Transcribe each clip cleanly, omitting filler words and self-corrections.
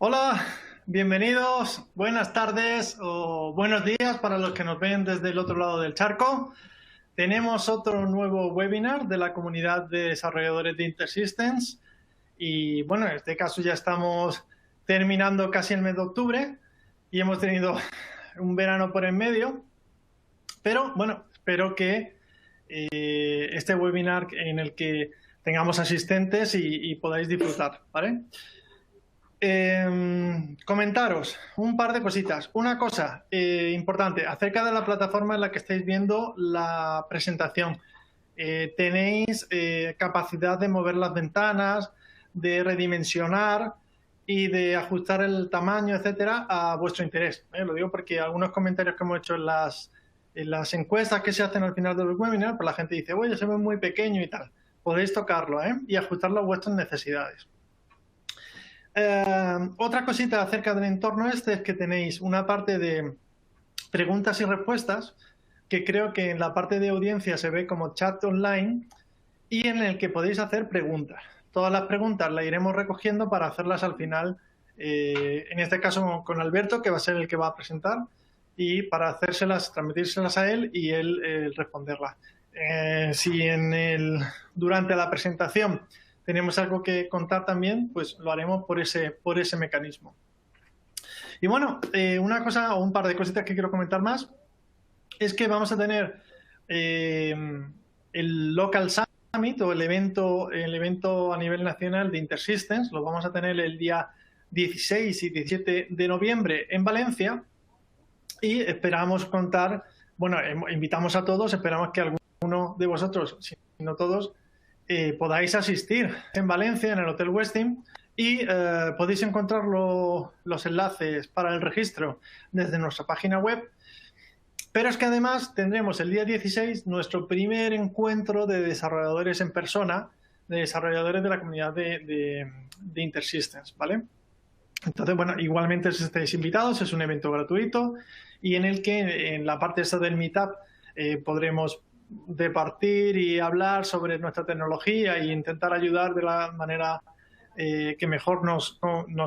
Hola, bienvenidos, buenas tardes o buenos días para los que nos ven desde el otro lado del charco. Tenemos otro nuevo webinar de la comunidad de desarrolladores de InterSystems y bueno, en este caso ya estamos terminando casi el mes de octubre y hemos tenido un verano por en medio, pero bueno, espero que este webinar en el que tengamos asistentes y podáis disfrutar, ¿vale? Comentaros un par de cositas. Una cosa importante acerca de la plataforma en la que estáis viendo la presentación. Tenéis capacidad de mover las ventanas, de redimensionar y de ajustar el tamaño, etcétera, a vuestro interés. Lo digo porque algunos comentarios que hemos hecho en las encuestas que se hacen al final del webinar, pues la gente dice, oye, se ve muy pequeño y tal. Podéis tocarlo y ajustarlo a vuestras necesidades. Otra cosita acerca del entorno este es que tenéis una parte de preguntas y respuestas que creo que en la parte de audiencia se ve como chat online y en el que podéis hacer preguntas. Todas las preguntas las iremos recogiendo para hacerlas al final, en este caso con Alberto, que va a ser el que va a presentar, y para hacérselas, transmitírselas a él y él responderlas. Si durante la presentación tenemos algo que contar también, pues lo haremos por ese mecanismo. Y bueno, una cosa o un par de cositas que quiero comentar más es que vamos a tener el Local Summit o el evento a nivel nacional de InterSystems, lo vamos a tener el día 16 y 17 de noviembre en Valencia y esperamos contar, bueno, invitamos a todos, esperamos que alguno de vosotros, si no todos, podáis asistir en Valencia, en el Hotel Westin, y podéis encontrar los enlaces para el registro desde nuestra página web. Pero es que además tendremos el día 16 nuestro primer encuentro de desarrolladores en persona, de desarrolladores de la comunidad de InterSystems, ¿vale? Entonces, bueno, igualmente estáis invitados, es un evento gratuito y en el que en la parte esta del Meetup podremos departir y hablar sobre nuestra tecnología e intentar ayudar de la manera que mejor nos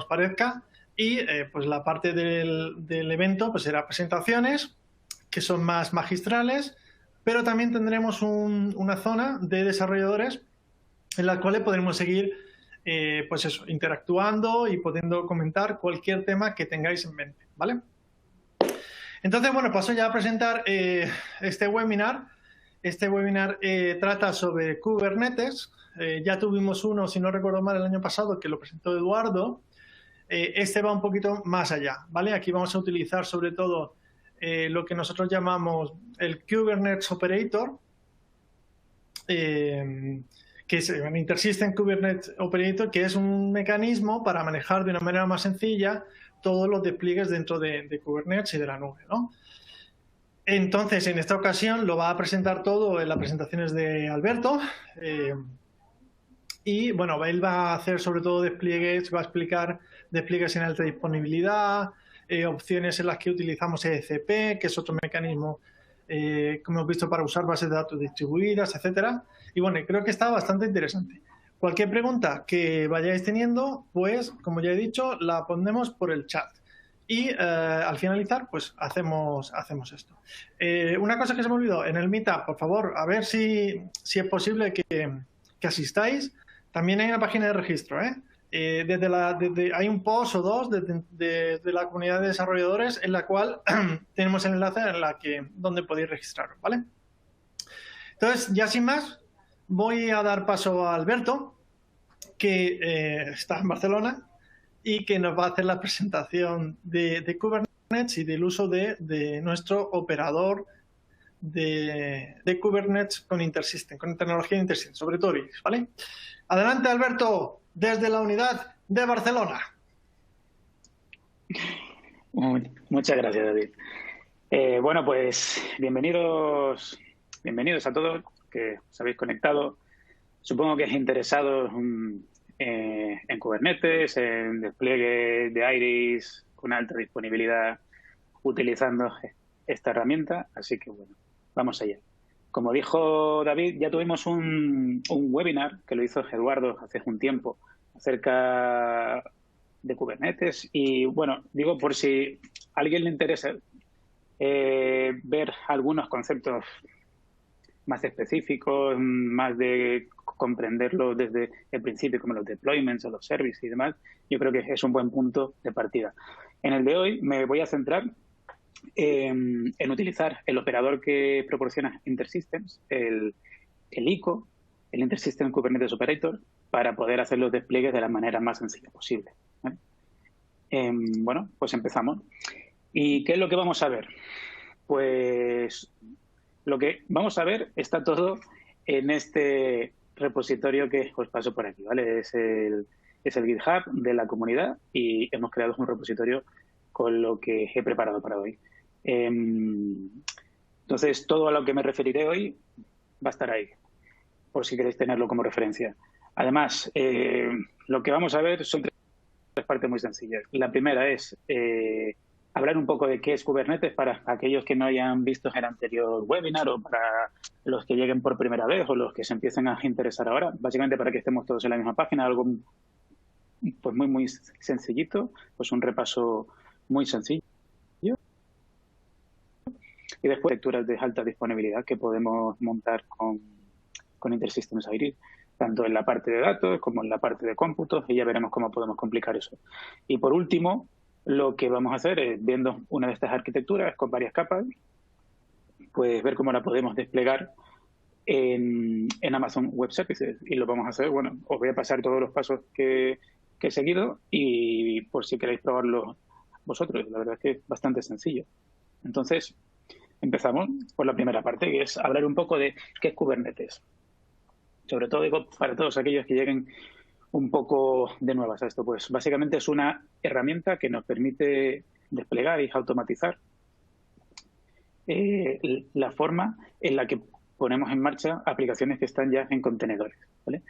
parezca. Y pues la parte del evento pues será presentaciones que son más magistrales, pero también tendremos una zona de desarrolladores en la cual podremos seguir pues eso, interactuando y pudiendo comentar cualquier tema que tengáis en mente, ¿vale? Entonces, bueno, paso ya a presentar este webinar. Este webinar trata sobre Kubernetes. Ya tuvimos uno, si no recuerdo mal, el año pasado que lo presentó Eduardo. Este va un poquito más allá, ¿vale? Aquí vamos a utilizar sobre todo lo que nosotros llamamos el Kubernetes Operator, que es un InterSystem Kubernetes Operator, que es un mecanismo para manejar de una manera más sencilla todos los despliegues dentro de Kubernetes y de la nube, ¿no? Entonces, en esta ocasión lo va a presentar todo en las presentaciones de Alberto. Y bueno, él va a hacer sobre todo despliegues, va a explicar despliegues en alta disponibilidad, opciones en las que utilizamos ECP, que es otro mecanismo como hemos visto para usar bases de datos distribuidas, etcétera. Y bueno, creo que está bastante interesante. Cualquier pregunta que vayáis teniendo, pues como ya he dicho, la pondremos por el chat. Y al finalizar, pues hacemos esto. Una cosa que se me olvidó, en el Meetup, por favor, a ver si es posible que asistáis. También hay una página de registro, ¿eh? Hay un post o dos de la comunidad de desarrolladores en la cual tenemos el enlace donde podéis registraros, ¿vale? Entonces, ya sin más, voy a dar paso a Alberto, que está en Barcelona y que nos va a hacer la presentación de Kubernetes y del uso de nuestro operador de Kubernetes con InterSystem, con tecnología de InterSystem, sobre todo Iris, ¿vale? Adelante, Alberto, desde la unidad de Barcelona. Muchas gracias, David. Bueno, pues bienvenidos a todos que os habéis conectado. Supongo que es interesados en Kubernetes, en despliegue de Iris con alta disponibilidad utilizando esta herramienta. Así que bueno, vamos allá. Como dijo David, ya tuvimos un webinar que lo hizo Eduardo hace un tiempo acerca de Kubernetes. Y bueno, digo, por si a alguien le interesa ver algunos conceptos más específicos, más de comprenderlo desde el principio, como los deployments o los services y demás, yo creo que es un buen punto de partida. En el de hoy me voy a centrar en utilizar el operador que proporciona InterSystems, el ICO, el InterSystem Kubernetes Operator, para poder hacer los despliegues de la manera más sencilla posible. Bueno, pues empezamos. ¿Y qué es lo que vamos a ver? Pues lo que vamos a ver está todo en este repositorio que os paso por aquí, ¿vale? Es el GitHub de la comunidad y hemos creado un repositorio con lo que he preparado para hoy. Entonces, todo a lo que me referiré hoy va a estar ahí, por si queréis tenerlo como referencia. Además, lo que vamos a ver son tres partes muy sencillas. La primera es hablar un poco de qué es Kubernetes para aquellos que no hayan visto el anterior webinar o para los que lleguen por primera vez o los que se empiecen a interesar ahora. Básicamente para que estemos todos en la misma página, algo pues muy sencillito, pues un repaso muy sencillo. Y después lecturas de alta disponibilidad que podemos montar con InterSystems Iris, tanto en la parte de datos como en la parte de cómputos, y ya veremos cómo podemos complicar eso. Y por último, lo que vamos a hacer es, viendo una de estas arquitecturas con varias capas, pues ver cómo la podemos desplegar en Amazon Web Services. Y lo vamos a hacer, bueno, os voy a pasar todos los pasos que he seguido y por si queréis probarlo vosotros. La verdad es que es bastante sencillo. Entonces, empezamos por la primera parte, que es hablar un poco de qué es Kubernetes. Sobre todo digo para todos aquellos que lleguen un poco de nuevas a esto, pues básicamente es una herramienta que nos permite desplegar y automatizar la forma en la que ponemos en marcha aplicaciones que están ya en contenedores, ¿vale?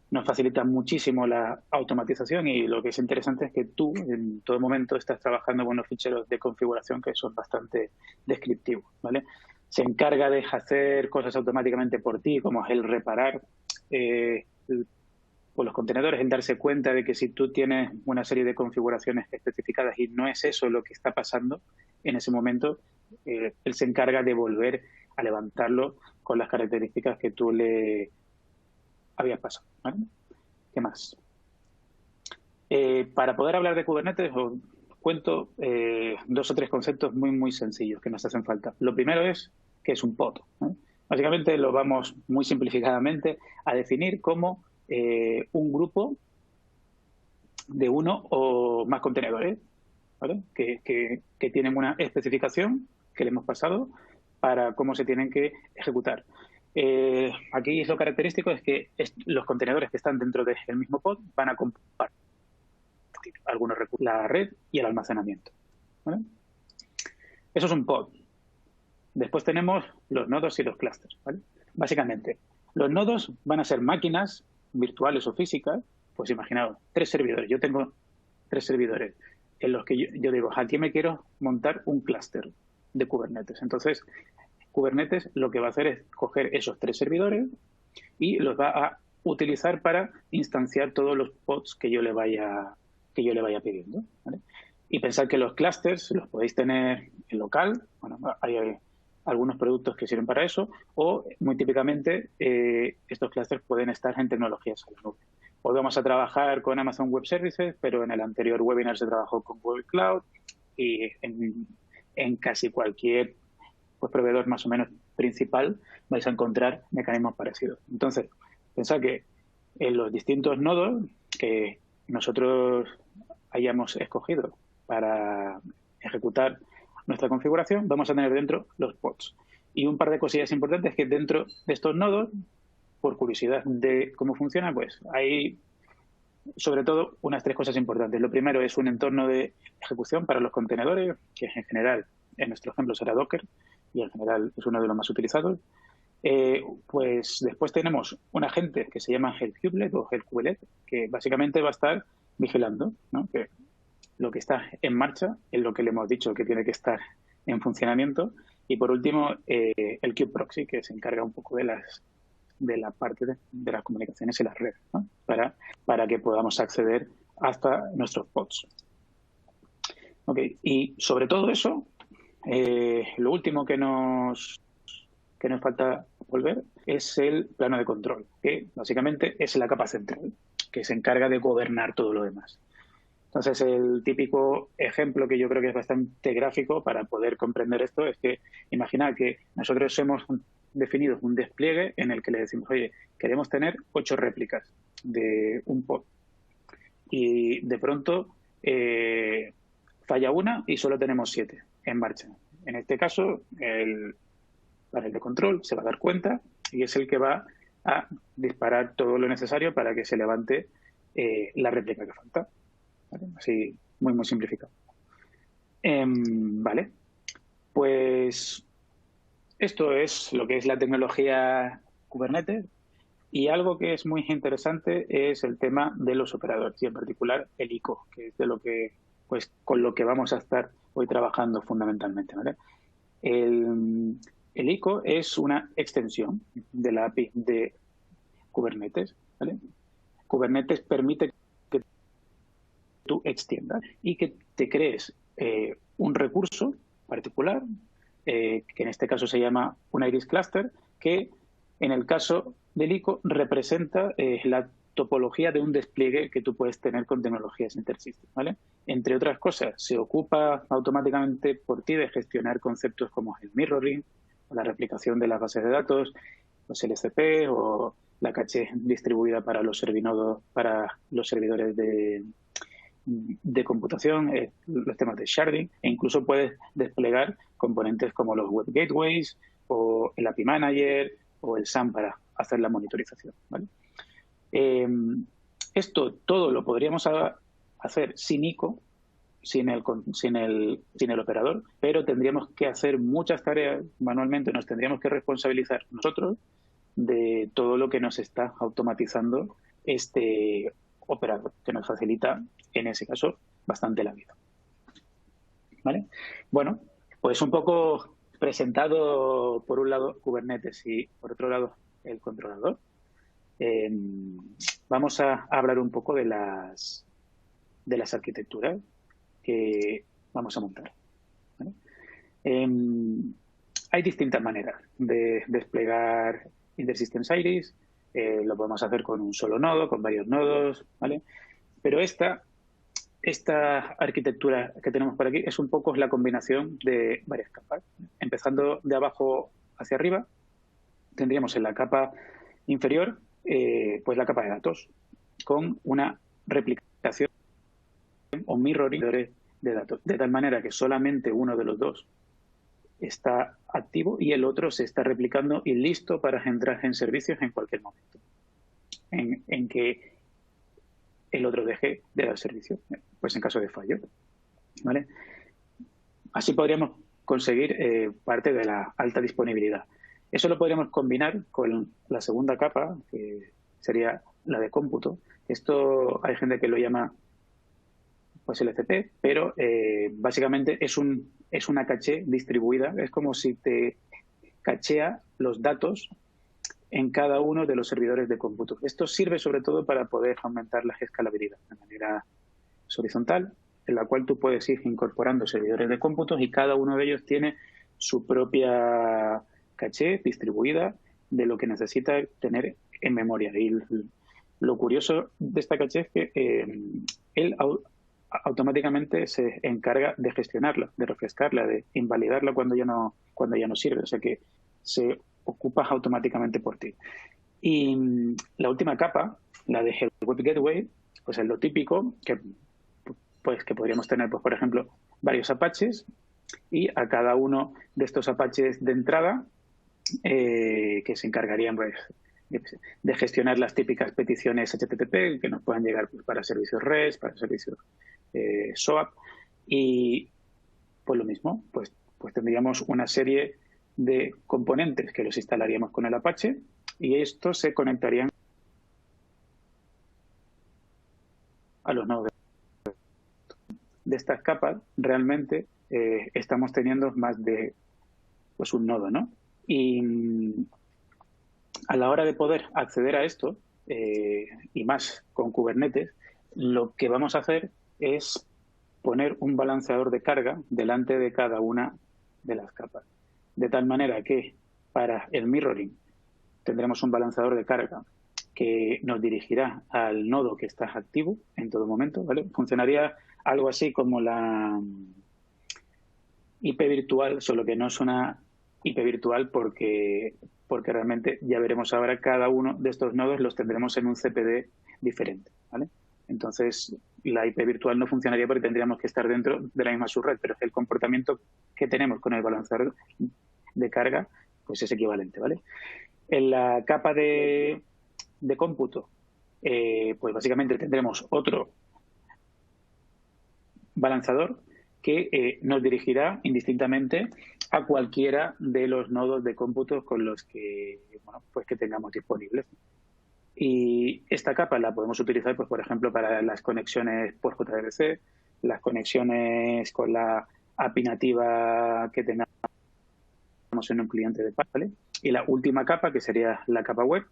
Nos facilita muchísimo la automatización y lo que es interesante es que tú en todo momento estás trabajando con unos ficheros de configuración que son bastante descriptivos, ¿vale? Se encarga de hacer cosas automáticamente por ti, como es el reparar pues los contenedores, en darse cuenta de que si tú tienes una serie de configuraciones especificadas y no es eso lo que está pasando en ese momento, él se encarga de volver a levantarlo con las características que tú le habías pasado, ¿vale? ¿Qué más? Para poder hablar de Kubernetes os cuento 2 o 3 conceptos muy sencillos que nos hacen falta. Lo primero es que es un pod, ¿eh? Básicamente lo vamos muy simplificadamente a definir como un grupo de uno o más contenedores, ¿vale? que tienen una especificación que le hemos pasado para cómo se tienen que ejecutar. Aquí lo característico es que los contenedores que están dentro del mismo pod van a compartir algunos recursos, la red y el almacenamiento, ¿vale? Eso es un pod. Después tenemos los nodos y los clusters, ¿vale? Básicamente, los nodos van a ser máquinas virtuales o físicas. Pues imaginaos, 3 servidores. Yo tengo 3 servidores en los que yo digo, aquí me quiero montar un clúster de Kubernetes. Entonces, Kubernetes lo que va a hacer es coger esos 3 servidores y los va a utilizar para instanciar todos los pods que yo le vaya pidiendo, ¿vale? Y pensar que los clusters los podéis tener en local. Bueno, hay algunos productos que sirven para eso, o muy típicamente estos clusters pueden estar en tecnologías a la nube. Hoy vamos a trabajar con Amazon Web Services, pero en el anterior webinar se trabajó con Google Cloud y en casi cualquier pues, proveedor más o menos principal vais a encontrar mecanismos parecidos. Entonces, pensad que en los distintos nodos que nosotros hayamos escogido para ejecutar nuestra configuración, vamos a tener dentro los pods. Y un par de cosillas importantes que dentro de estos nodos, por curiosidad de cómo funciona, pues hay sobre todo unas 3 cosas importantes. Lo primero es un entorno de ejecución para los contenedores, que en general, en nuestro ejemplo, será Docker, y en general es uno de los más utilizados. Pues después tenemos un agente que se llama el kubelet o el kubelet, que básicamente va a estar vigilando, ¿no? Que lo que está en marcha es lo que le hemos dicho que tiene que estar en funcionamiento. Y por último, el kubeproxy, que se encarga un poco de la parte de las comunicaciones y las redes, ¿no? Para que podamos acceder hasta nuestros pods. Okay. Y sobre todo eso, lo último que nos falta volver es el plano de control, que básicamente es la capa central, que se encarga de gobernar todo lo demás. Entonces, el típico ejemplo que yo creo que es bastante gráfico para poder comprender esto es que imagina que nosotros hemos definido un despliegue en el que le decimos, oye, queremos tener 8 réplicas de un pod. Y de pronto falla una y solo tenemos 7 en marcha. En este caso, el panel de control se va a dar cuenta y es el que va a disparar todo lo necesario para que se levante la réplica que falta. ¿Vale? Así, muy, muy simplificado. Vale. Pues esto es lo que es la tecnología Kubernetes. Y algo que es muy interesante es el tema de los operadores, y en particular el ICO, que es de lo que, pues, con lo que vamos a estar hoy trabajando fundamentalmente, ¿vale? El ICO es una extensión de la API de Kubernetes, ¿vale? Kubernetes permite que tú extiendas y que te crees un recurso particular, que en este caso se llama un Iris Cluster, que en el caso del ICO representa la topología de un despliegue que tú puedes tener con tecnologías InterSystems, ¿vale? Entre otras cosas, se ocupa automáticamente por ti de gestionar conceptos como el mirroring, o la replicación de las bases de datos, los LCP o la caché distribuida para los servidores de computación, los temas de sharding, e incluso puedes desplegar componentes como los web gateways o el API Manager o el SAM para hacer la monitorización, ¿vale? Esto todo lo podríamos hacer sin ICO, sin el operador, pero tendríamos que hacer muchas tareas manualmente, nos tendríamos que responsabilizar nosotros de todo lo que nos está automatizando este operador, que nos facilita, en ese caso, bastante la vida. ¿Vale? Bueno, pues un poco presentado por un lado Kubernetes y por otro lado el controlador. Vamos a hablar un poco de las arquitecturas que vamos a montar. ¿Vale? Hay distintas maneras de desplegar InterSystems Iris. Lo podemos hacer con un solo nodo, con varios nodos, ¿vale? Pero esta arquitectura que tenemos por aquí es un poco la combinación de varias capas. Empezando de abajo hacia arriba, tendríamos en la capa inferior pues la capa de datos, con una replicación o mirroring de datos, de tal manera que solamente uno de los dos está activo y el otro se está replicando y listo para entrar en servicios en cualquier momento en que el otro deje de dar servicio, pues en caso de fallo, ¿vale? Así podríamos conseguir parte de la alta disponibilidad. Eso lo podríamos combinar con la segunda capa, que sería la de cómputo. Esto hay gente que lo llama pues LCP, pero básicamente es una caché distribuida. Es como si te cachea los datos en cada uno de los servidores de cómputo. Esto sirve sobre todo para poder aumentar la escalabilidad de manera horizontal, en la cual tú puedes ir incorporando servidores de cómputo y cada uno de ellos tiene su propia caché distribuida de lo que necesita tener en memoria. Y lo curioso de esta caché es que él automáticamente se encarga de gestionarla, de refrescarla, de invalidarla cuando ya no sirve. O sea que se ocupa automáticamente por ti. Y la última capa, la de Web Gateway, pues es lo típico que podríamos tener, pues por ejemplo, varios Apaches y a cada uno de estos Apaches de entrada que se encargarían pues, de gestionar las típicas peticiones HTTP que nos puedan llegar pues, para servicios REST, para servicios SOAP y pues lo mismo, pues tendríamos una serie de componentes que los instalaríamos con el Apache y estos se conectarían a los nodos. De estas capas realmente estamos teniendo más de pues un nodo, ¿no? Y a la hora de poder acceder a esto, y más con Kubernetes, lo que vamos a hacer es poner un balanceador de carga delante de cada una de las capas. De tal manera que para el mirroring tendremos un balanceador de carga que nos dirigirá al nodo que está activo en todo momento, ¿vale? Funcionaría algo así como la IP virtual, solo que no es una IP virtual porque realmente ya veremos ahora cada uno de estos nodos los tendremos en un CPD diferente, ¿vale? Entonces, la IP virtual no funcionaría porque tendríamos que estar dentro de la misma subred, pero el comportamiento que tenemos con el balanceador de carga pues es equivalente, ¿vale? En la capa de cómputo, pues básicamente tendremos otro balanceador que nos dirigirá indistintamente a cualquiera de los nodos de cómputo con los que, bueno, pues que tengamos disponibles. Y esta capa la podemos utilizar, pues, por ejemplo, para las conexiones por JRC, las conexiones con la API nativa que tengamos en un cliente de PAS, ¿vale? Y la última capa, que sería la capa web,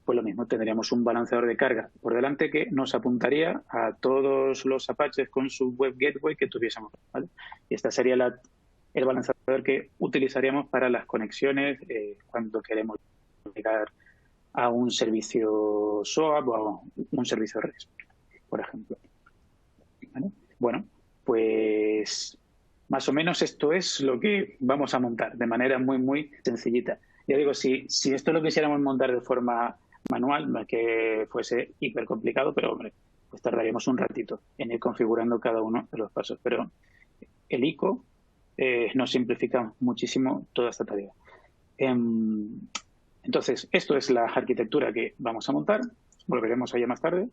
pues lo mismo, tendríamos un balanceador de carga por delante que nos apuntaría a todos los Apaches con su web gateway que tuviésemos, ¿vale? Y esta sería el balanceador que utilizaríamos para las conexiones cuando queremos llegar a un servicio SOAP o a un servicio REST, por ejemplo. ¿Vale? Bueno, pues más o menos esto es lo que vamos a montar de manera muy, muy sencillita. Ya digo, si esto lo quisiéramos montar de forma manual, no es que fuese hiper complicado, pero hombre, pues tardaríamos un ratito en ir configurando cada uno de los pasos. Pero el ICO nos simplifica muchísimo toda esta tarea. Entonces, esto es la arquitectura que vamos a montar, volveremos a ella más tarde,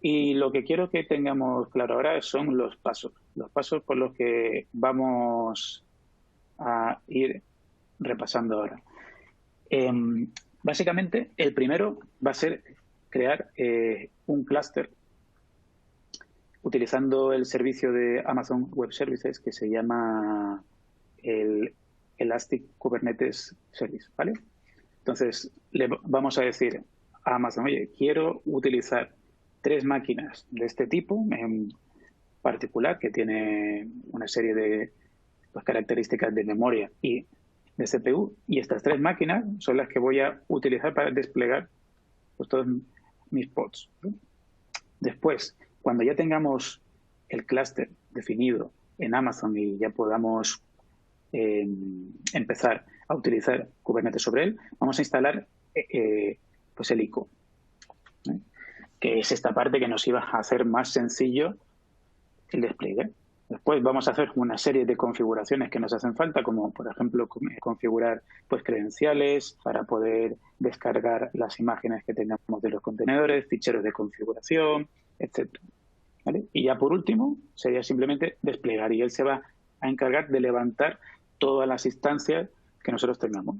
y lo que quiero que tengamos claro ahora son los pasos por los que vamos a ir repasando ahora. Básicamente, el primero va a ser crear un clúster utilizando el servicio de Amazon Web Services que se llama el Elastic Kubernetes Service, ¿vale? Entonces, le vamos a decir a Amazon, oye, quiero utilizar 3 máquinas de este tipo en particular, que tiene una serie de pues, características de memoria y de CPU, y estas 3 máquinas son las que voy a utilizar para desplegar pues, todos mis pods, ¿no? Después, cuando ya tengamos el clúster definido en Amazon y ya podamos empezar a utilizar Kubernetes sobre él, vamos a instalar pues el ICO, ¿eh? Que es esta parte que nos iba a hacer más sencillo el despliegue. Después vamos a hacer una serie de configuraciones que nos hacen falta, como por ejemplo configurar pues credenciales para poder descargar las imágenes que tengamos de los contenedores, ficheros de configuración, etcétera, ¿vale? Y ya por último sería simplemente desplegar y él se va a encargar de levantar todas las instancias que nosotros tengamos.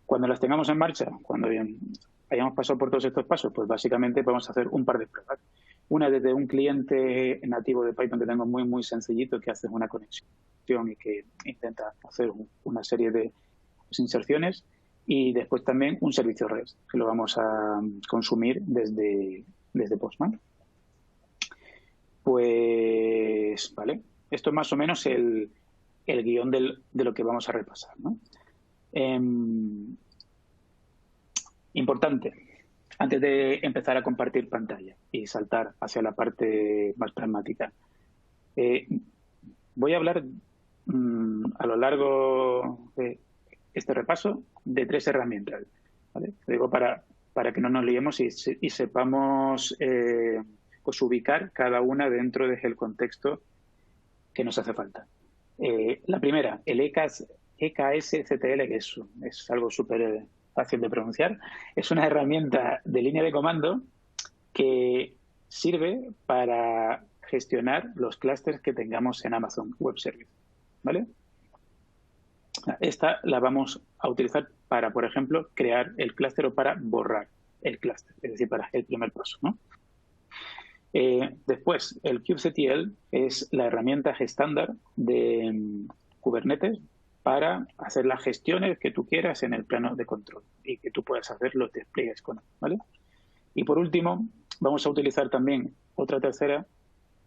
Cuando las tengamos en marcha, cuando hayamos pasado por todos estos pasos, pues básicamente vamos a hacer un par de pruebas. Una desde un cliente nativo de Python que tengo muy, muy sencillito, que hace una conexión y que intenta hacer una serie de inserciones. Y después también un servicio REST, que lo vamos a consumir desde Postman. Pues, vale, esto es más o menos el guión de lo que vamos a repasar, ¿no? Importante, antes de empezar a compartir pantalla y saltar hacia la parte más pragmática, voy a hablar a lo largo de este repaso de 3 herramientas, ¿vale? Digo para que no nos liemos y sepamos pues ubicar cada una dentro del contexto que nos hace falta. La primera, el EKSCTL, que es algo súper fácil de pronunciar, es una herramienta de línea de comando que sirve para gestionar los clústeres que tengamos en Amazon Web Service, ¿vale? Esta la vamos a utilizar para, por ejemplo, crear el clúster o para borrar el clúster, es decir, para el primer paso, ¿no? Después, el kubectl es la herramienta estándar de Kubernetes para hacer las gestiones que tú quieras en el plano de control y que tú puedas hacer los despliegues con él, ¿vale? Y por último, vamos a utilizar también otra tercera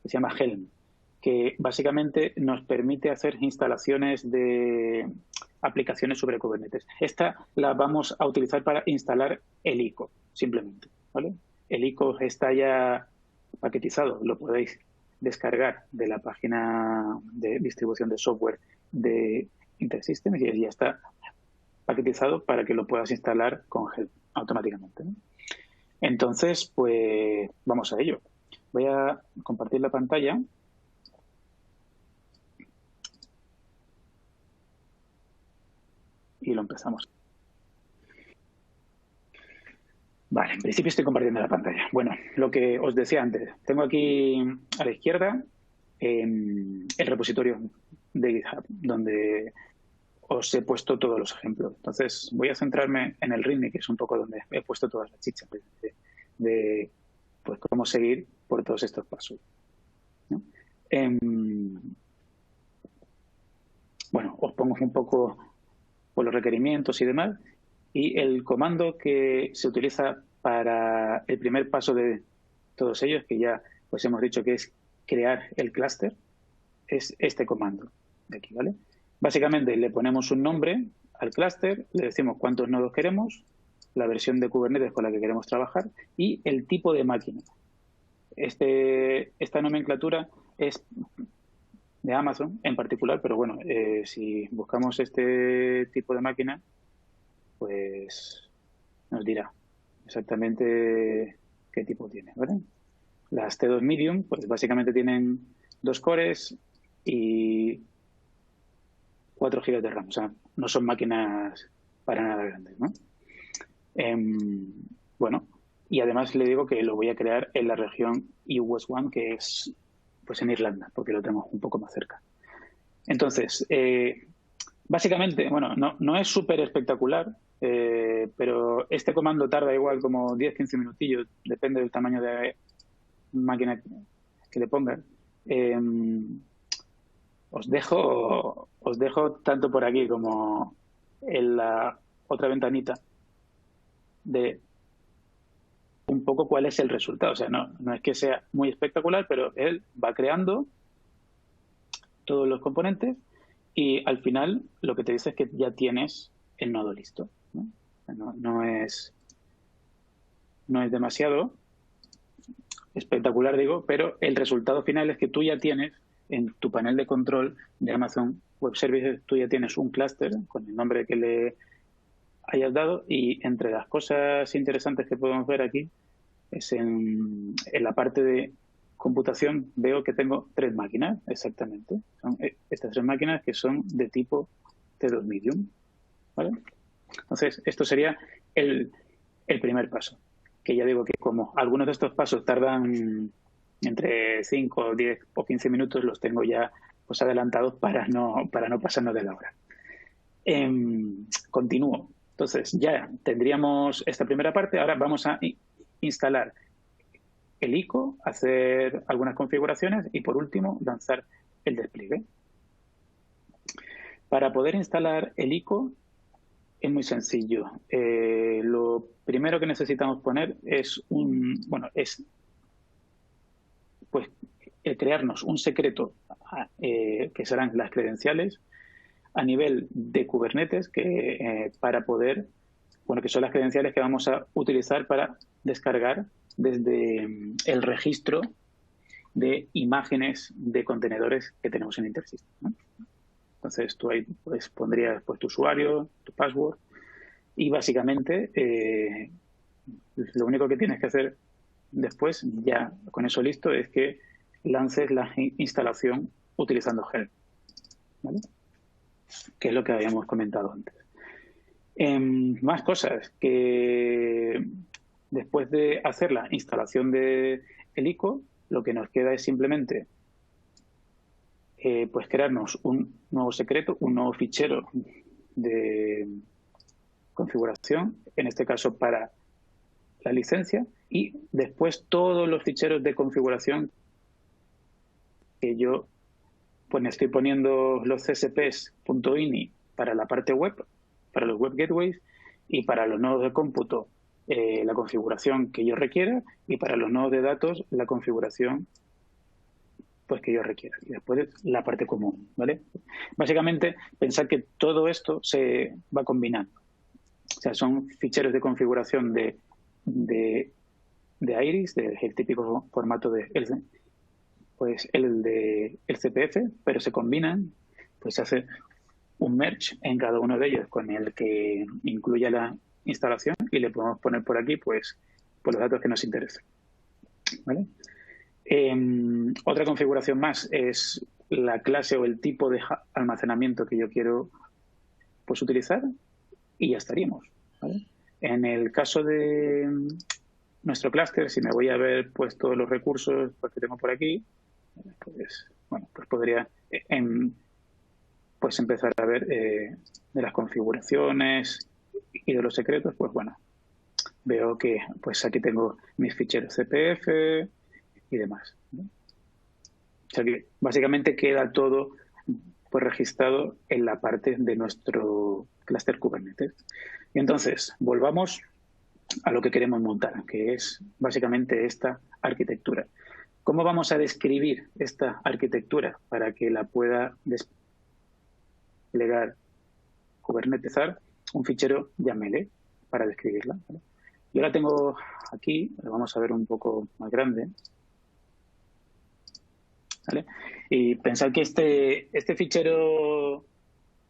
que se llama Helm, que básicamente nos permite hacer instalaciones de aplicaciones sobre Kubernetes. Esta la vamos a utilizar para instalar el ICO, simplemente, ¿vale? El ICO está ya paquetizado, lo podéis descargar de la página de distribución de software de InterSystems y ya está paquetizado para que lo puedas instalar con Helm automáticamente, ¿no? Entonces, pues vamos a ello. Voy a compartir la pantalla. Y lo empezamos. Vale, en principio estoy compartiendo la pantalla. Bueno, lo que os decía antes, tengo aquí a la izquierda el repositorio de GitHub, donde os he puesto todos los ejemplos. Entonces, voy a centrarme en el README, que es un poco donde he puesto todas las chichas de pues, cómo seguir por todos estos pasos, ¿no? Bueno, os pongo un poco por los requerimientos y demás. Y el comando que se utiliza para el primer paso de todos ellos, que ya pues hemos dicho que es crear el clúster, es este comando de aquí, ¿vale? Básicamente le ponemos un nombre al clúster, le decimos cuántos nodos queremos, la versión de Kubernetes con la que queremos trabajar y el tipo de máquina. Esta nomenclatura es de Amazon en particular, pero bueno, si buscamos este tipo de máquina, pues nos dirá exactamente qué tipo tiene, ¿vale? Las T2 Medium, pues básicamente tienen 2 cores y 4 GB de RAM, o sea, no son máquinas para nada grandes, ¿no? Bueno, y además le digo que lo voy a crear en la región US One, que es pues en Irlanda, porque lo tenemos un poco más cerca. Entonces, básicamente, bueno, no es súper espectacular, pero este comando tarda igual como 10-15 minutillos, depende del tamaño de máquina que le pongan. Os dejo tanto por aquí como en la otra ventanita de un poco cuál es el resultado. O sea, no es que sea muy espectacular, pero él va creando todos los componentes y al final lo que te dice es que ya tienes el nodo listo, ¿no? No es demasiado espectacular, digo, pero el resultado final es que tú ya tienes en tu panel de control de Amazon Web Services, tú ya tienes un clúster con el nombre que le hayas dado y entre las cosas interesantes que podemos ver aquí es en la parte de computación veo que tengo 3 máquinas, exactamente. Son estas 3 máquinas que son de tipo T2 Medium, ¿vale? Entonces, esto sería el primer paso, que ya digo que como algunos de estos pasos tardan entre 5, 10 o 15 minutos, los tengo ya pues adelantados para no pasarnos de la hora. Continúo. Entonces, ya tendríamos esta primera parte. Ahora vamos a instalar el ICO, hacer algunas configuraciones y, por último, lanzar el despliegue. Para poder instalar el ICO es muy sencillo. Lo primero que necesitamos poner es crearnos un secreto que serán las credenciales a nivel de Kubernetes que son las credenciales que vamos a utilizar para descargar desde el registro de imágenes de contenedores que tenemos en InterSystems, ¿no? Entonces tú ahí pues pondrías pues tu usuario, tu password y básicamente lo único que tienes que hacer después, ya con eso listo, es que lances la instalación utilizando Helm, ¿vale? Que es lo que habíamos comentado antes. Más cosas que después de hacer la instalación de el ICO, lo que nos queda es simplemente pues crearnos un nuevo secreto, un nuevo fichero de configuración, en este caso para la licencia, y después todos los ficheros de configuración que yo pues me estoy poniendo los csps.ini para la parte web, para los web gateways, y para los nodos de cómputo la configuración que yo requiera y para los nodos de datos la configuración pues que yo requiera. Y después la parte común, ¿vale? Básicamente, pensar que todo esto se va combinando. O sea, son ficheros de configuración de Iris, del típico formato de pues el de el CPF, pero se combinan, pues se hace un merge en cada uno de ellos con el que incluya la instalación y le podemos poner por aquí pues los datos que nos interesen, ¿vale? Otra configuración más es la clase o el tipo de almacenamiento que yo quiero pues utilizar y ya estaríamos, ¿vale? En el caso de nuestro clúster, si me voy a ver pues todos los recursos pues, que tengo por aquí, pues bueno, pues podría pues empezar a ver de las configuraciones y de los secretos, pues bueno, veo que pues aquí tengo mis ficheros CPF y demás, ¿no? O sea que básicamente queda todo pues registrado en la parte de nuestro clúster Kubernetes. Y entonces, volvamos a lo que queremos montar, que es básicamente esta arquitectura. ¿Cómo vamos a describir esta arquitectura para que la pueda desplegar, kubernetezar? Un fichero YAML para describirla, ¿vale? Yo la tengo aquí, la vamos a ver un poco más grande, ¿vale? Y pensar que este fichero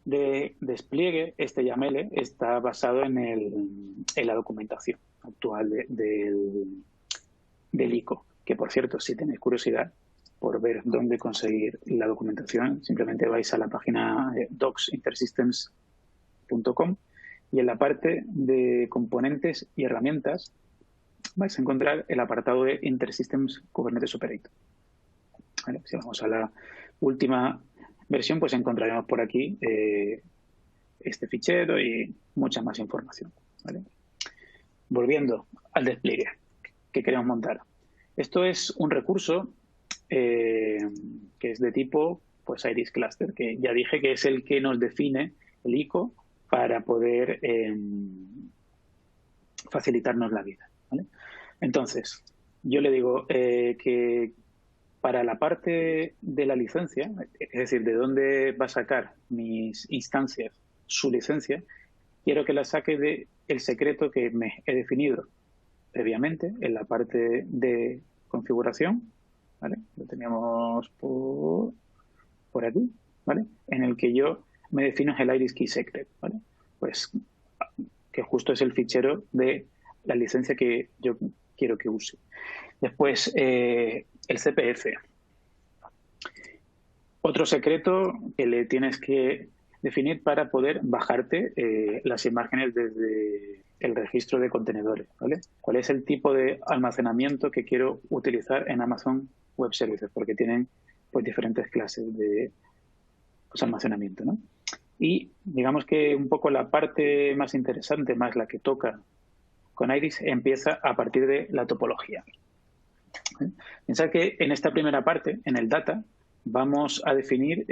de despliegue, este YAML, está basado en la documentación actual del ICO, que por cierto, si tenéis curiosidad por ver dónde conseguir la documentación, simplemente vais a la página docsintersystems.com y en la parte de componentes y herramientas vais a encontrar el apartado de InterSystems Kubernetes Operator. ¿Vale? Si vamos a la última versión, pues encontraremos por aquí este fichero y mucha más información, ¿vale? Volviendo al despliegue que queremos montar. Esto es un recurso que es de tipo pues Iris Cluster, que ya dije que es el que nos define el ICO para poder facilitarnos la vida, ¿vale? Entonces, yo le digo que para la parte de la licencia, es decir, de dónde va a sacar mis instancias su licencia, quiero que la saque del secreto que me he definido previamente en la parte de configuración, ¿vale? Lo teníamos por aquí, ¿vale? En el que yo me defino el Iris Key Secret, ¿vale? Pues que justo es el fichero de la licencia que yo quiero que use. Después, el CPF. Otro secreto que le tienes que definir para poder bajarte las imágenes desde el registro de contenedores, ¿vale? ¿Cuál es el tipo de almacenamiento que quiero utilizar en Amazon Web Services? Porque tienen pues diferentes clases de pues, almacenamiento, ¿no? Y digamos que un poco la parte más interesante, más la que toca con Iris, empieza a partir de la topología. Pensad que en esta primera parte, en el data, vamos a definir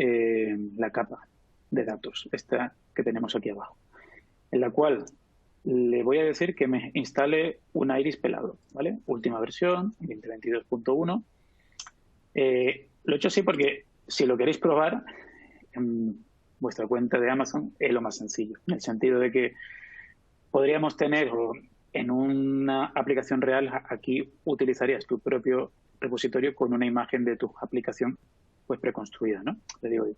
la capa de datos, esta que tenemos aquí abajo, en la cual le voy a decir que me instale un Iris pelado, ¿vale? Última versión, 2022.1. Lo he hecho así porque si lo queréis probar en vuestra cuenta de Amazon es lo más sencillo, en el sentido de que podríamos tener en una aplicación real, aquí utilizarías tu propio repositorio con una imagen de tu aplicación pues preconstruida, ¿no? Le digo,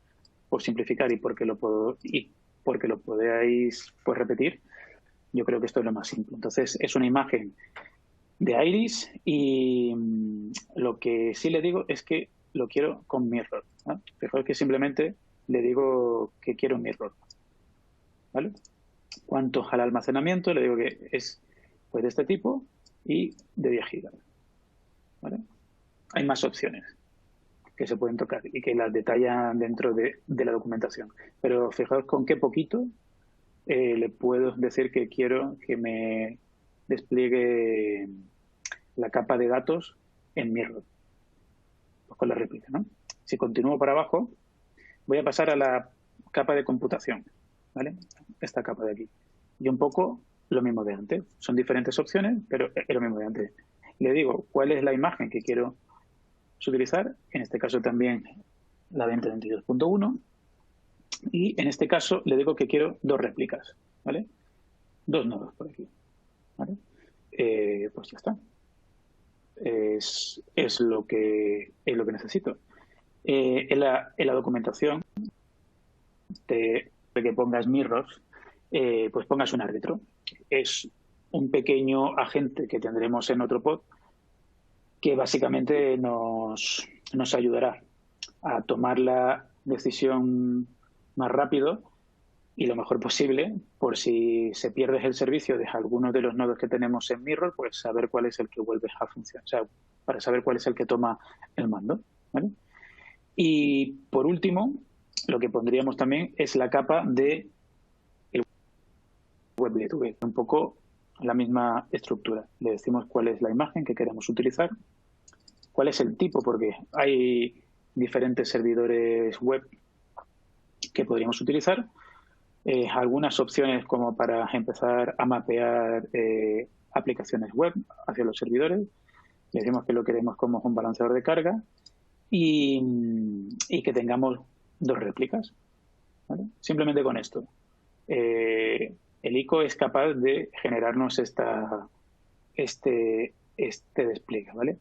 por simplificar y porque lo podáis pues repetir, yo creo que esto es lo más simple. Entonces, es una imagen de Iris y lo que sí le digo es que lo quiero con mirror, ¿no? Fijaos que simplemente le digo que quiero mirror, ¿vale? Cuanto al almacenamiento, le digo que es pues de este tipo y de 10 GB, ¿vale? Hay más opciones que se pueden tocar y que las detallan dentro de la documentación. Pero fijaos con qué poquito le puedo decir que quiero que me despliegue la capa de datos en mirror, pues con la réplica, ¿no? Si continúo para abajo, voy a pasar a la capa de computación, ¿vale? Esta capa de aquí. Y un poco lo mismo de antes. Son diferentes opciones, pero es lo mismo de antes. Le digo cuál es la imagen que quiero utilizar, en este caso también la 2022.1, y en este caso le digo que quiero 2 réplicas, ¿vale? 2 nodos por aquí, ¿vale? Pues ya está. Es lo que necesito. En la documentación de que pongas mirrors, pues pongas un árbitro. Es un pequeño agente que tendremos en otro pod que básicamente nos ayudará a tomar la decisión más rápido y lo mejor posible, por si se pierde el servicio de alguno de los nodos que tenemos en Mirror, pues saber cuál es el que vuelve a funcionar, o sea, para saber cuál es el que toma el mando, ¿vale? Y por último, lo que pondríamos también es la capa de el web gateway, un poco la misma estructura. Le decimos cuál es la imagen que queremos utilizar, cuál es el tipo, porque hay diferentes servidores web que podríamos utilizar, algunas opciones como para empezar a mapear aplicaciones web hacia los servidores. Le decimos que lo queremos como un balanceador de carga y que tengamos 2 réplicas, ¿vale? Simplemente con esto. El ICO es capaz de generarnos este despliegue, ¿vale?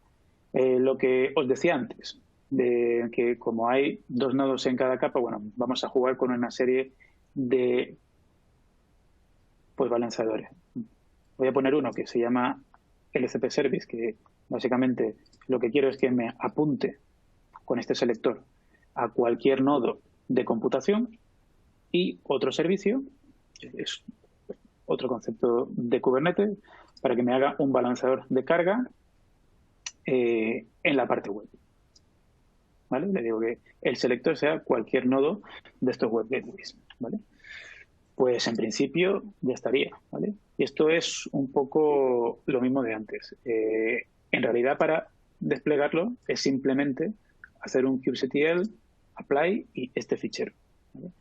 Lo que os decía antes, de que como hay 2 nodos en cada capa, bueno, vamos a jugar con una serie de pues balanceadores. Voy a poner uno que se llama LCP Service, que básicamente lo que quiero es que me apunte con este selector a cualquier nodo de computación, y otro servicio, es otro concepto de Kubernetes, para que me haga un balanceador de carga en la parte web. ¿Vale? Le digo que el selector sea cualquier nodo de estos web gateways, ¿vale? Pues en principio ya estaría, ¿vale? Y esto es un poco lo mismo de antes. En realidad, para desplegarlo es simplemente hacer un kubectl, apply y este fichero, ¿vale?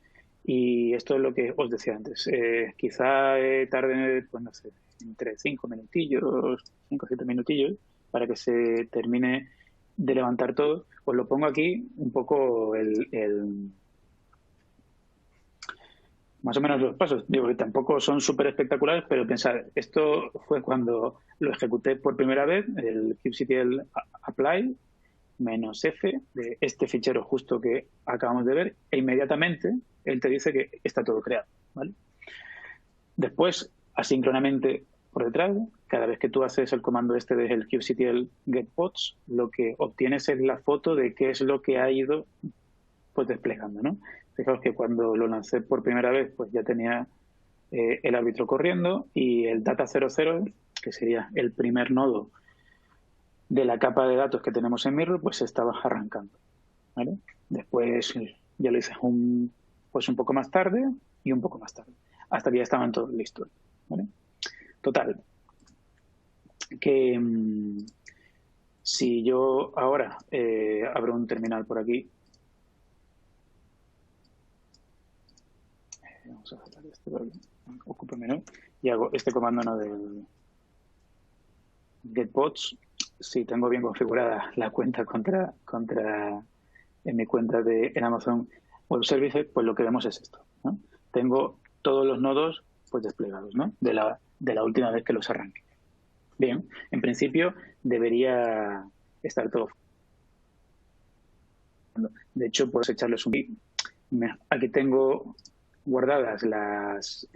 Y esto es lo que os decía antes. Quizá tarde, pues no sé, entre 5 minutillos, 5 o 7 minutillos, para que se termine de levantar todo. Os lo pongo aquí un poco más o menos los pasos. Digo que tampoco son súper espectaculares, pero pensad, esto fue cuando lo ejecuté por primera vez, el kubectl apply -f de este fichero justo que acabamos de ver, e inmediatamente él te dice que está todo creado, ¿vale? Después, asíncronamente por detrás, cada vez que tú haces el comando este desde el kubectl getPods, lo que obtienes es la foto de qué es lo que ha ido pues desplegando, ¿no? Fijaos que cuando lo lancé por primera vez, pues ya tenía el árbitro corriendo, y el data 00, que sería el primer nodo de la capa de datos que tenemos en Mirror, pues estaba arrancando, ¿vale? Después ya lo hice un poco más tarde y un poco más tarde, hasta que ya estaban todos listos, ¿vale? Total, que si yo ahora abro un terminal por aquí, vamos a sacar este por aquí, ocupa menú, y hago este comando, ¿no?, del getPods. Si tengo bien configurada la cuenta en mi cuenta en Amazon Web Services, pues lo que vemos es esto, ¿no? Tengo todos los nodos pues desplegados, ¿no?, de la última vez que los arranqué. Bien, en principio debería estar todo. De hecho, puedes echarles un clic. Aquí tengo guardadas las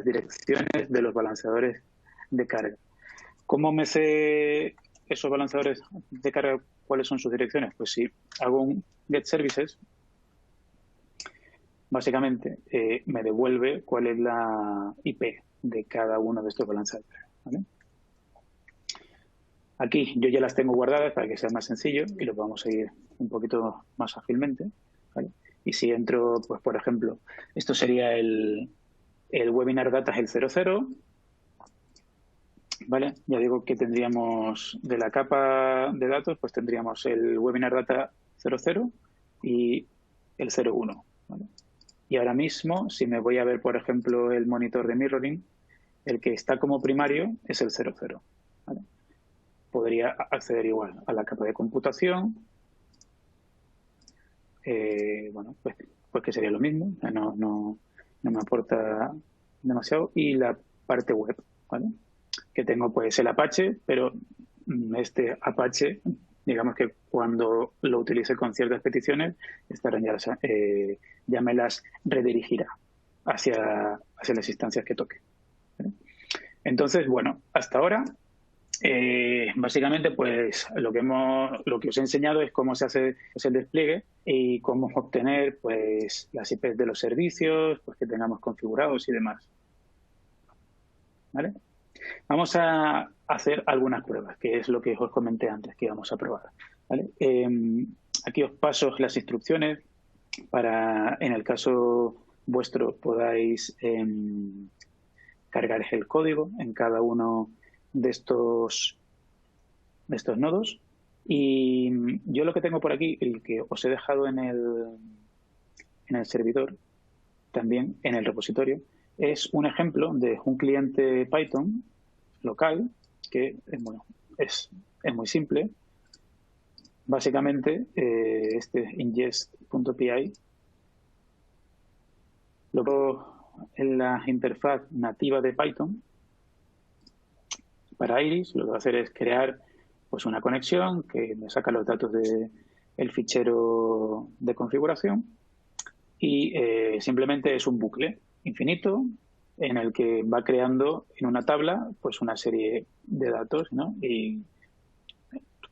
direcciones de los balanceadores de carga. ¿Cómo me sé esos balanceadores de carga cuáles son sus direcciones? Pues si hago un get services, básicamente me devuelve cuál es la IP de cada uno de estos balanceadores, ¿vale? Aquí yo ya las tengo guardadas para que sea más sencillo y lo podamos seguir un poquito más ágilmente, ¿vale? Y si entro, pues por ejemplo, esto sería el webinar data, el 00, ¿vale? Ya digo que tendríamos de la capa de datos, pues tendríamos el webinar data 00 y el 01, ¿vale? Y ahora mismo, si me voy a ver, por ejemplo, el monitor de mirroring, el que está como primario es el 00. ¿Vale? Podría acceder igual a la capa de computación. Bueno, pues que sería lo mismo, no me aporta demasiado. Y la parte web, ¿vale? Que tengo pues el Apache, pero este Apache, digamos que cuando lo utilice con ciertas peticiones, ya me las redirigirá hacia las instancias que toque, ¿vale? Entonces, bueno, hasta ahora básicamente, pues lo que os he enseñado es cómo se hace el despliegue y cómo obtener pues las IPs de los servicios pues, que tengamos configurados y demás. ¿Vale? Vamos a hacer algunas pruebas, que es lo que os comenté antes que íbamos a probar. ¿Vale? Aquí os paso las instrucciones para, en el caso vuestro, podáis cargar el código en cada uno de estos nodos. Y yo lo que tengo por aquí, el que os he dejado en el servidor, también en el repositorio, es un ejemplo de un cliente Python local que bueno, es muy simple. Básicamente, este ingest.py luego en la interfaz nativa de Python para Iris, lo que va a hacer es crear pues una conexión que me saca los datos del fichero de configuración y simplemente es un bucle infinito en el que va creando en una tabla pues una serie de datos, ¿no? Y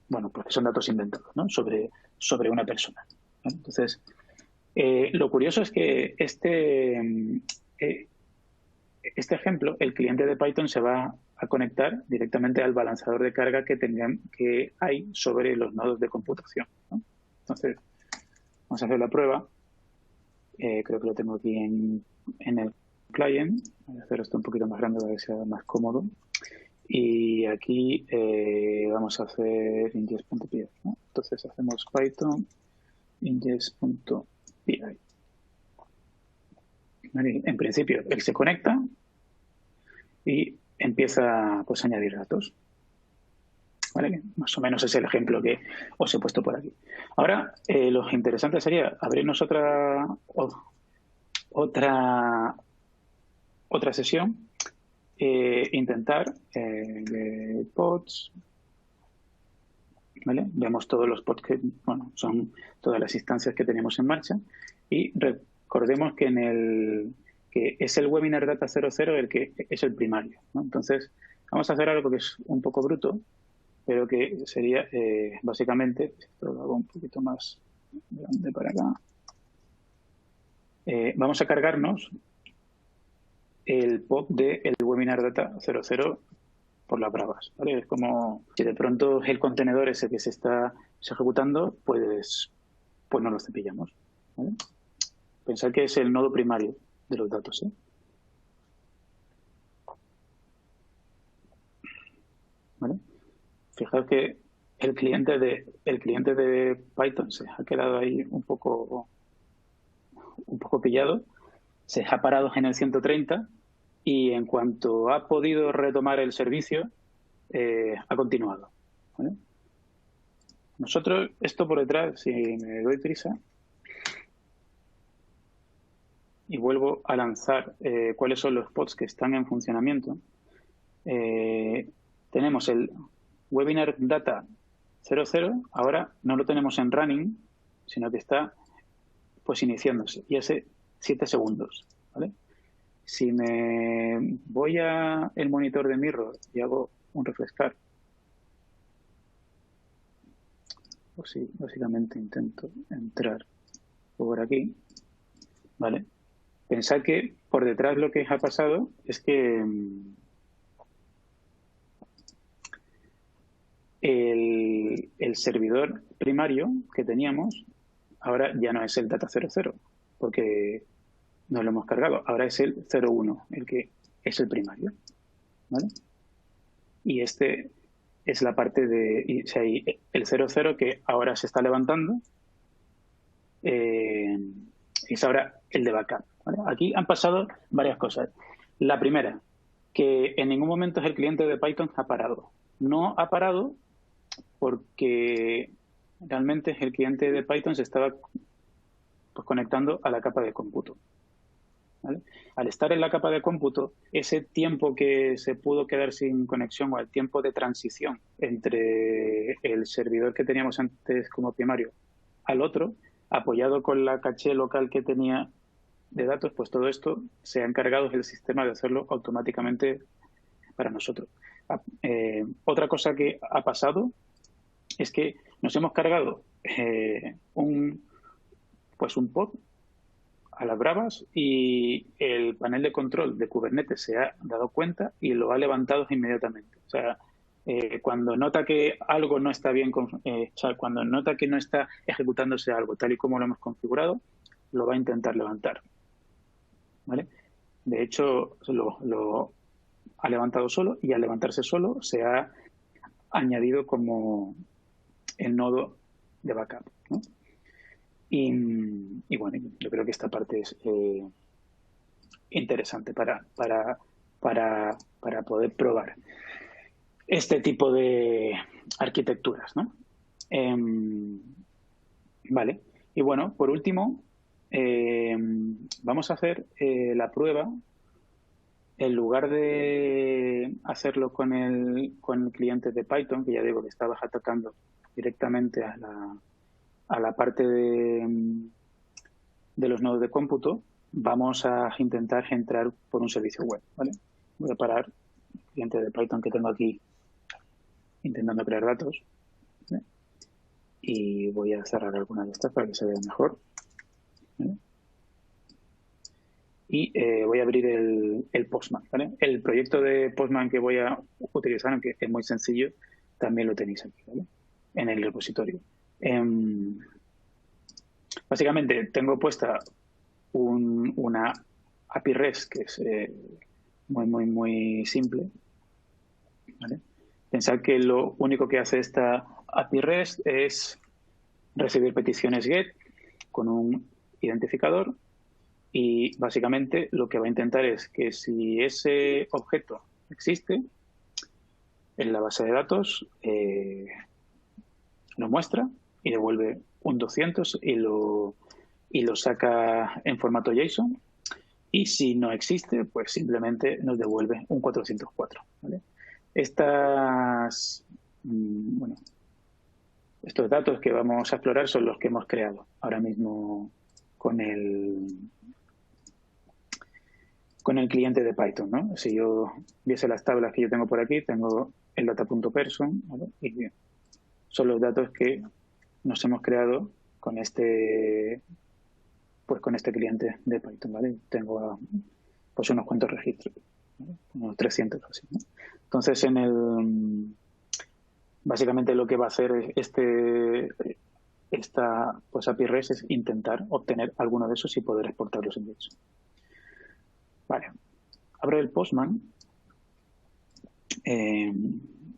bueno, pues son datos inventados, ¿no? sobre una persona, ¿no? Entonces, lo curioso es que este ejemplo, el cliente de Python se va a conectar directamente al balanceador de carga que hay sobre los nodos de computación, ¿no? Entonces, vamos a hacer la prueba. Creo que lo tengo aquí en el client. Voy a hacer esto un poquito más grande para que sea más cómodo. Y aquí vamos a hacer ingest.py, ¿no? Entonces hacemos Python ingest.py. ¿Vale? En principio, él se conecta y empieza pues, a añadir datos. ¿Vale? Más o menos es el ejemplo que os he puesto por aquí. Ahora, lo interesante sería abrirnos otra sesión, intentar pods, ¿vale? Vemos todos los pods que, bueno, son todas las instancias que tenemos en marcha y recordemos que que es el webinar data 00 el que es el primario, ¿no? Entonces, vamos a hacer algo que es un poco bruto, pero que sería básicamente, esto lo hago un poquito más grande para acá, vamos a cargarnos el POP del webinar data 00 por las bravas, ¿vale? Es como si de pronto el contenedor ese que se está ejecutando, pues no lo cepillamos, ¿vale? Pensad que es el nodo primario de los datos, ¿eh? ¿Vale? Fijaos que el cliente de Python se ha quedado ahí un poco pillado, se ha parado en el 130 y en cuanto ha podido retomar el servicio, ha continuado, ¿vale? Nosotros, esto por detrás, si me doy prisa y vuelvo a lanzar cuáles son los pods que están en funcionamiento, tenemos el webinar data 00, ahora no lo tenemos en running, sino que está pues iniciándose y hace 7 segundos, ¿vale? Si me voy a el monitor de Mirror y hago un refrescar, pues sí, básicamente intento entrar por aquí, ¿vale? Pensad que por detrás lo que ha pasado es que el servidor primario que teníamos ahora ya no es el data 00, porque no lo hemos cargado. Ahora es el 01, el que es el primario, ¿vale? Y este es la parte de el 00 que ahora se está levantando. Es ahora el de backup, ¿vale? Aquí han pasado varias cosas. La primera, que en ningún momento el cliente de Python ha parado. No ha parado porque realmente el cliente de Python se estaba pues, conectando a la capa de cómputo. ¿Vale? Al estar en la capa de cómputo, ese tiempo que se pudo quedar sin conexión o el tiempo de transición entre el servidor que teníamos antes como primario al otro, apoyado con la caché local que tenía de datos, pues todo esto se ha encargado el sistema de hacerlo automáticamente para nosotros. Otra cosa que ha pasado es que nos hemos cargado un pod a las bravas y el panel de control de Kubernetes se ha dado cuenta y lo ha levantado inmediatamente. O sea, cuando nota que algo no está bien, cuando nota que no está ejecutándose algo tal y como lo hemos configurado, lo va a intentar levantar. ¿Vale? De hecho, lo ha levantado solo y al levantarse solo se ha añadido como el nodo de backup, ¿no? Y bueno, yo creo que esta parte es interesante para poder probar este tipo de arquitecturas, ¿no? Vale. Y bueno, por último, vamos a hacer la prueba. En lugar de hacerlo con el cliente de Python, que ya digo que estabas atacando directamente a la parte de los nodos de cómputo, vamos a intentar entrar por un servicio web, ¿vale? Voy a parar el cliente de Python que tengo aquí intentando crear datos, ¿vale? Y voy a cerrar alguna de estas para que se vea mejor, ¿vale? Y voy a abrir el Postman, ¿vale? El proyecto de Postman que voy a utilizar, aunque es muy sencillo, también lo tenéis aquí, ¿vale? En el repositorio. Básicamente tengo puesta una API REST que es muy simple, ¿vale? Pensad que lo único que hace esta API REST es recibir peticiones GET con un identificador y básicamente lo que va a intentar es que si ese objeto existe en la base de datos, lo muestra y devuelve un 200 y lo saca en formato JSON. Y si no existe, pues simplemente nos devuelve un 404, ¿vale? Estos datos que vamos a explorar son los que hemos creado ahora mismo con el cliente de Python, ¿no? Si yo viese las tablas que yo tengo por aquí, tengo el data.person, ¿vale? Y bien, son los datos que nos hemos creado con este cliente de Python, ¿vale? Tengo pues unos cuantos registros, ¿vale? Unos 300 así, ¿no? Entonces, básicamente lo que va a hacer esta pues API REST es intentar obtener alguno de esos y poder exportarlos en JSON. Vale, abro el Postman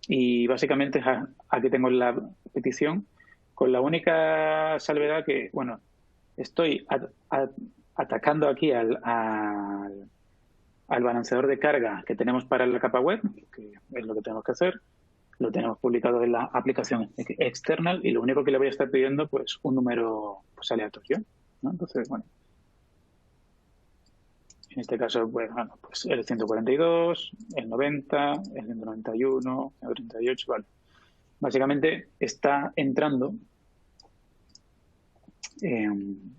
y básicamente aquí tengo la petición con la única salvedad que, bueno, estoy atacando aquí al balanceador de carga que tenemos para la capa web, que es lo que tenemos que hacer. Lo tenemos publicado en la aplicación external y lo único que le voy a estar pidiendo pues un número pues, aleatorio, ¿no? Entonces, bueno, en este caso, pues el 142, el 90, el 191, el 38, vale. Básicamente está entrando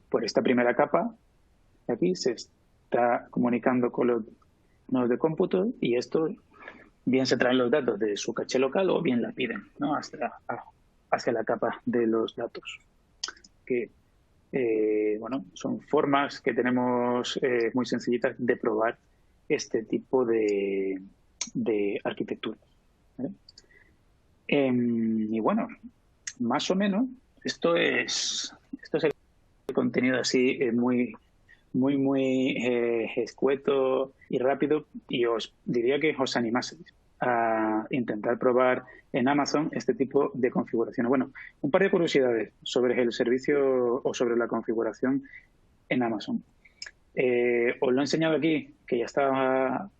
por esta primera capa de aquí, se está comunicando con los nodos de cómputo y esto bien se traen los datos de su caché local o bien la piden, ¿no? hacia la capa de los datos. Que, bueno, son formas que tenemos muy sencillitas de probar este tipo de arquitectura, ¿vale? Y bueno, más o menos, esto es el contenido así muy escueto y rápido, y os diría que os animaseis a intentar probar en Amazon este tipo de configuraciones. Bueno, un par de curiosidades sobre el servicio o sobre la configuración en Amazon. Os lo he enseñado aquí, que ya estaba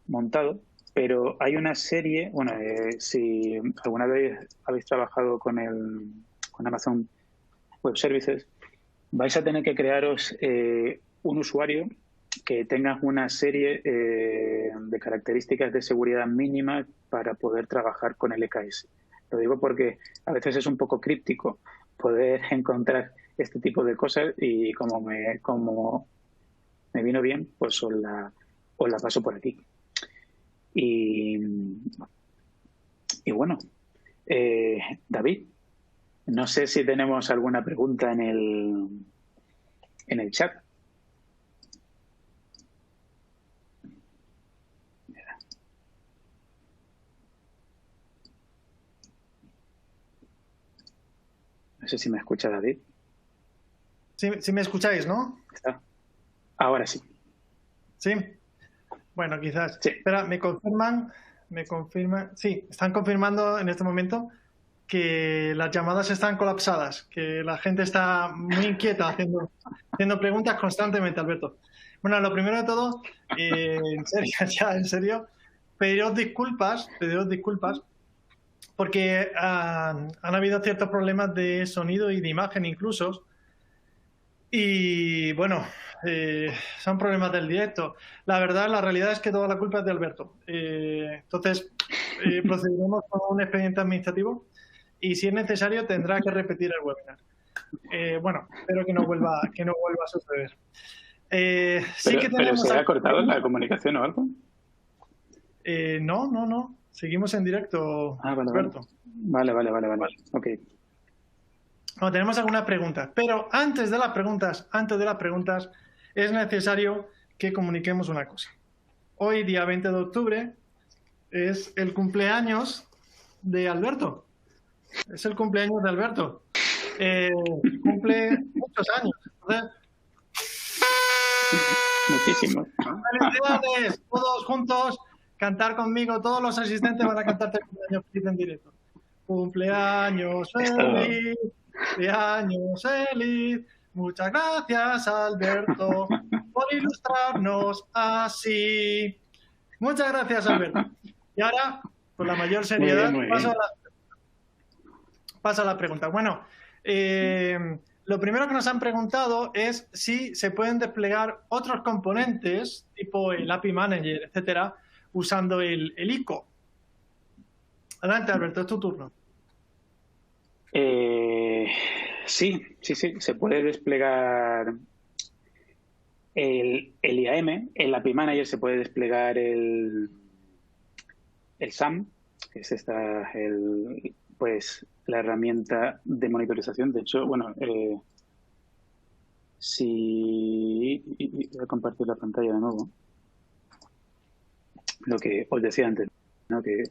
montado, pero hay una serie, bueno, si alguna vez habéis trabajado con Amazon Web Services, vais a tener que crearos un usuario que tenga una serie de características de seguridad mínimas para poder trabajar con el EKS. Lo digo porque a veces es un poco críptico poder encontrar este tipo de cosas y como me vino bien, pues os la paso por aquí. Y bueno, David, no sé si tenemos alguna pregunta en el chat. No sé si me escucha David. Sí me escucháis, ¿no? ¿Está? Ahora sí. Sí. Bueno, quizás. Sí. Espera, me confirman. Sí, están confirmando en este momento que las llamadas están colapsadas, que la gente está muy inquieta haciendo preguntas constantemente, Alberto. Bueno, lo primero de todo, en serio, ya, en serio, pediros disculpas, porque han habido ciertos problemas de sonido y de imagen incluso. Y bueno, son problemas del directo. La verdad, la realidad es que toda la culpa es de Alberto. Entonces, procederemos con un expediente administrativo y si es necesario tendrá que repetir el webinar. Bueno, espero que no vuelva a suceder. Sí que Pero tenemos... ¿se ha cortado la comunicación o algo? No. Seguimos en directo, Vale. Alberto. Vale. Ok. No, tenemos algunas preguntas, pero antes de las preguntas, es necesario que comuniquemos una cosa. Hoy, día 20 de octubre, es el cumpleaños de Alberto. Es el cumpleaños de Alberto. Cumple muchos años. ¿Verdad? Muchísimo. ¡Felicidades! Todos juntos, cantar conmigo. Todos los asistentes van a cantarte el cumpleaños feliz en directo. Cumpleaños feliz. Cumpleaños feliz. Muchas gracias, Alberto, por ilustrarnos así. Muchas gracias, Alberto. Y ahora, con la mayor seriedad, Muy bien. paso a la pregunta. Bueno, lo primero que nos han preguntado es si se pueden desplegar otros componentes, tipo el API Manager, etcétera, usando el ICO. Adelante, Alberto, es tu turno. Sí, se puede desplegar el IAM, el API Manager, se puede desplegar el SAM, que es la herramienta de monitorización. De hecho, bueno, voy a compartir la pantalla de nuevo. Lo que os decía antes, ¿no? Que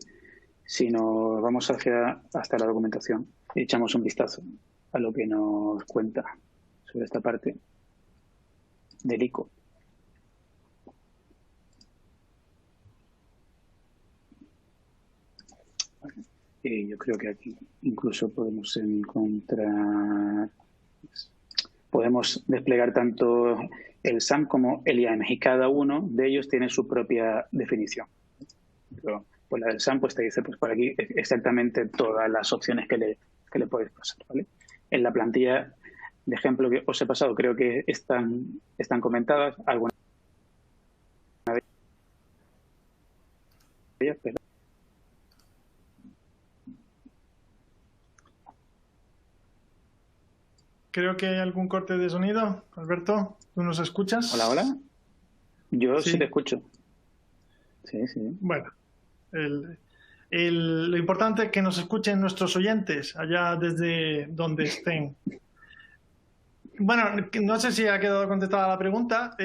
si nos vamos hasta la documentación y echamos un vistazo a lo que nos cuenta sobre esta parte del ICO. Y yo creo que aquí incluso podemos desplegar tanto el SAM como el IAM, y cada uno de ellos tiene su propia definición. Pero, pues la del SAM pues te dice pues por aquí exactamente todas las opciones que le puedes pasar, ¿vale? En la plantilla de ejemplo que os he pasado creo que están comentadas algunas de ellas, pero Creo que hay algún corte de sonido. Alberto, ¿tú nos escuchas? Hola. Yo sí te escucho. Sí. Bueno, lo importante es que nos escuchen nuestros oyentes allá desde donde estén. Bueno, no sé si ha quedado contestada la pregunta.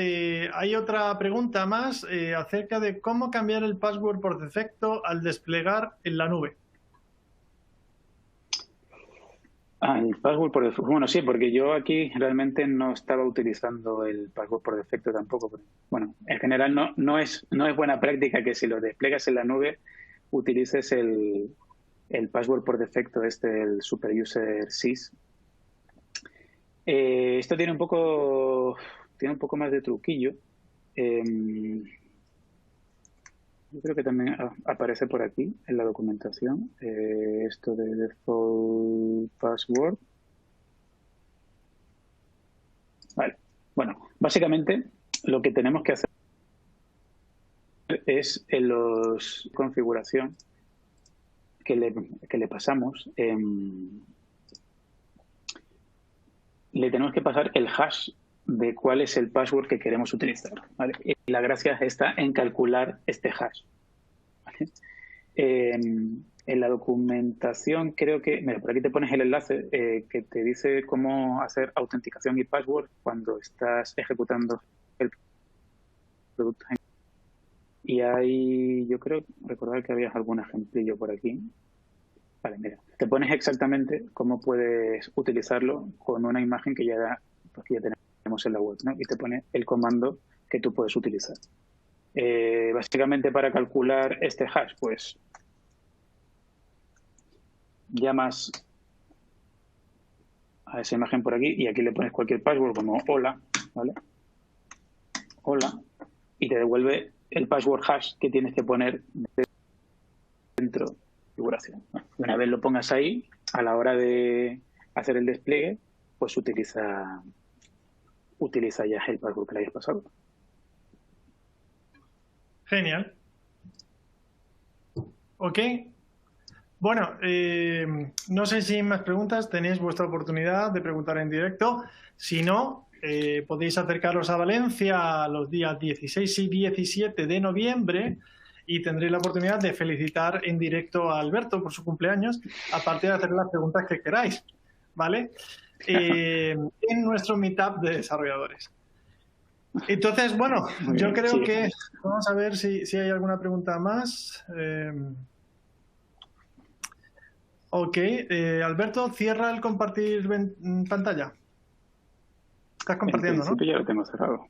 Hay otra pregunta más acerca de cómo cambiar el password por defecto al desplegar en la nube. El password por defecto. Bueno, sí, porque yo aquí realmente no estaba utilizando el password por defecto tampoco. Pero, bueno, en general no es buena práctica que si lo desplegas en la nube utilices el password por defecto, el super user sys. Esto tiene un poco más de truquillo. Yo creo que también aparece por aquí en la documentación esto de default password. Vale. Bueno, básicamente lo que tenemos que hacer es en los configuración que le pasamos, le tenemos que pasar el hash de cuál es el password que queremos utilizar, ¿vale? Y la gracia está en calcular este hash, ¿vale? En la documentación creo que, mira, por aquí te pones el enlace que te dice cómo hacer autenticación y password cuando estás ejecutando el producto. Y hay, yo creo, recordar que había algún ejemplillo por aquí. Vale, mira, te pones exactamente cómo puedes utilizarlo con una imagen que pues que ya tenemos en la web, ¿no? Y te pone el comando que tú puedes utilizar. Básicamente para calcular este hash, pues llamas a esa imagen por aquí y aquí le pones cualquier password como hola, ¿vale? Hola, y te devuelve el password hash que tienes que poner dentro de la configuración, ¿no? Una vez lo pongas ahí, a la hora de hacer el despliegue, pues utiliza ya el password que le hayas pasado. Genial. Ok. Bueno, no sé si hay más preguntas. Tenéis vuestra oportunidad de preguntar en directo. Si no, podéis acercaros a Valencia los días 16 y 17 de noviembre y tendréis la oportunidad de felicitar en directo a Alberto por su cumpleaños, aparte de hacer las preguntas que queráis, ¿vale? En nuestro meetup de desarrolladores. Entonces, bueno, yo creo que vamos a ver si hay alguna pregunta más. Ok, Alberto, cierra el compartir pantalla. Estás compartiendo, ¿no? En principio ya lo tengo cerrado.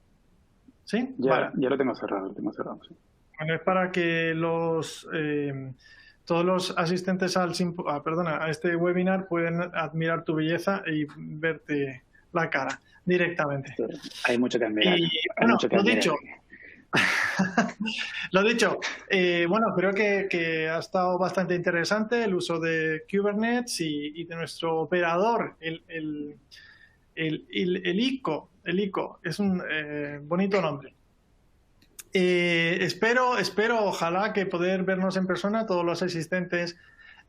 ¿Sí? Ya lo tengo cerrado, sí. Bueno, es para que todos los asistentes a este webinar pueden admirar tu belleza y verte la cara directamente. Hay mucho que admirar. Y bueno, lo dicho, bueno, creo que ha estado bastante interesante el uso de Kubernetes y de nuestro operador, el ICO. El ICO es un bonito nombre. Espero, ojalá que poder vernos en persona, todos los asistentes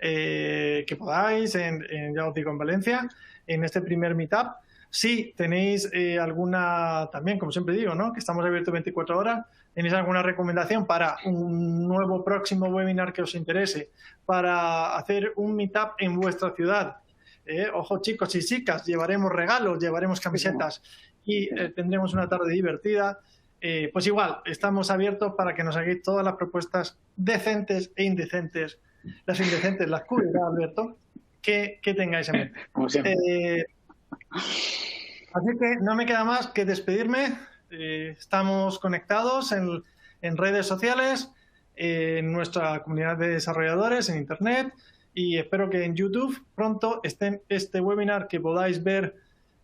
que podáis ya os digo, en Valencia, en este primer meetup. Si tenéis alguna, también como siempre digo, ¿no?, que estamos abiertos 24 horas, tenéis alguna recomendación para un nuevo próximo webinar que os interese, para hacer un meetup en vuestra ciudad. Ojo, chicos y chicas, llevaremos regalos, llevaremos camisetas y tendremos una tarde divertida. Pues igual, estamos abiertos para que nos hagáis todas las propuestas decentes e indecentes. Las indecentes las cubrirá Alberto, que tengáis en mente. Como siempre. Así que no me queda más que despedirme. Estamos conectados en redes sociales, en nuestra comunidad de desarrolladores, en Internet, y espero que en YouTube pronto esté este webinar que podáis ver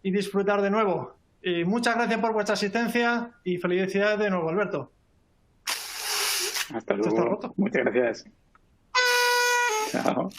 y disfrutar de nuevo. Muchas gracias por vuestra asistencia y felicidades de nuevo, Alberto. Hasta luego. Muchas gracias. Chao.